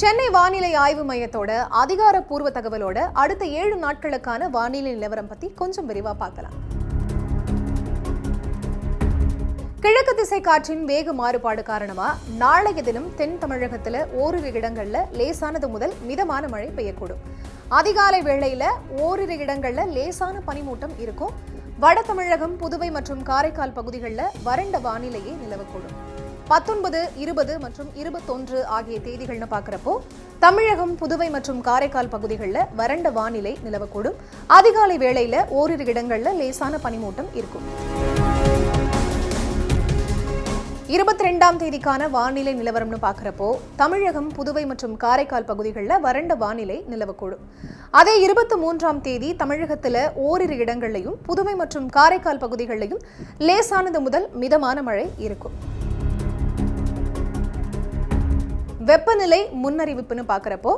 சென்னை வானிலை ஆய்வு மையத்தோட அதிகாரப்பூர்வ தகவலோட அடுத்த 7 நாட்களுக்கான வானிலை நிலவரம் பத்தி கொஞ்சம் விரிவா பார்க்கலாம். கிழக்கு திசை காற்றின் வேக மாறுபாடு காரணமா நாளைய தினம் தென் தமிழகத்துல ஓரிரு இடங்கள்ல லேசானது முதல் மிதமான மழை பெய்யக்கூடும். அதிகாலை வேளையில ஓரிரு இடங்கள்ல லேசான பனிமூட்டம் இருக்கும். வட தமிழகம், புதுவை மற்றும் காரைக்கால் பகுதிகளில் வறண்ட வானிலையே நிலவக்கூடும். 19, 20 மற்றும் 21 ஆகிய தேதிகள்னு பார்க்குறப்போ தமிழகம், புதுவை மற்றும் காரைக்கால் பகுதிகளில் வறண்ட வானிலை நிலவக்கூடும். அதிகாலை வேளையில ஓரிரு இடங்கள்ல லேசான பனிமூட்டம் இருக்கும். 22ஆம் தேதிக்கான வானிலை நிலவரம்னு பார்க்குறப்போ தமிழகம், புதுவை மற்றும் காரைக்கால் பகுதிகளில் வறண்ட வானிலை நிலவக்கூடும். அதே 23ஆம் தேதி தமிழகத்தில் ஓரிரு இடங்கள்லையும் புதுவை மற்றும் காரைக்கால் பகுதிகளிலையும் லேசானது முதல் மிதமான மழை இருக்கும். வெப்பநிலை முன்னறிவிப்புன்னு பார்க்குறப்போ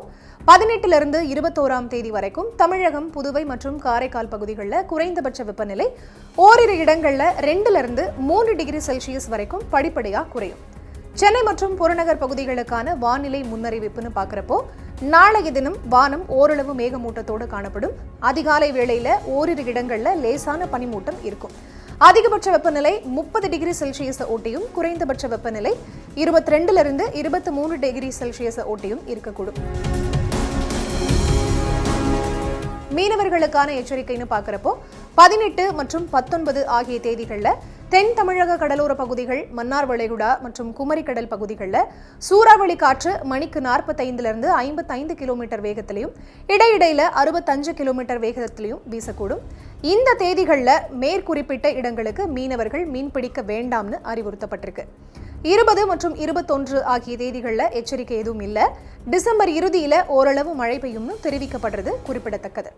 18 to 21ஆம் தேதி வரைக்கும் தமிழகம், புதுவை மற்றும் காரைக்கால் பகுதிகளில் குறைந்தபட்ச வெப்பநிலை ஓரிரு இடங்களில் 2 to 3 டிகிரி செல்சியஸ் வரைக்கும் படிப்படியாக குறையும். சென்னை மற்றும் புறநகர் பகுதிகளுக்கான வானிலை முன்னறிவிப்புன்னு பார்க்குறப்போ நாளைய தினம் வானம் ஓரளவு மேகமூட்டத்தோடு காணப்படும். அதிகாலை வேளையில ஓரிரு இடங்களில் லேசான பனிமூட்டம் இருக்கும். அதிகபட்ச வெப்பநிலை 30 டிகிரி செல்சியஸ் ஒட்டியும் குறைந்தபட்ச வெப்பநிலை 22 to 23 டிகிரி செல்சியஸ் ஒட்டியும் இருக்கக்கூடும். மீனவர்களுக்கான எச்சரிக்கைன்னு பார்க்குறப்போ 18 மற்றும் 19 ஆகிய தேதிகளில் தென் தமிழக கடலோர பகுதிகள், மன்னார் வளைகுடா மற்றும் குமரிக்கடல் பகுதிகளில் சூறாவளி காற்று மணிக்கு 45 to 55 கிலோமீட்டர் வேகத்திலையும் இடையிடையில் 65 கிலோமீட்டர் வேகத்திலையும் வீசக்கூடும். இந்த தேதிகளில் மேற்குறிப்பிட்ட இடங்களுக்கு மீனவர்கள் மீன்பிடிக்க வேண்டாம்னு அறிவுறுத்தப்பட்டிருக்கு. 20 மற்றும் 21 ஆகிய தேதிகளில் எச்சரிக்கை எதுவும் இல்லை. டிசம்பர் இறுதியில் ஓரளவு மழை பெய்யும்னு தெரிவிக்கப்படுறது குறிப்பிடத்தக்கது.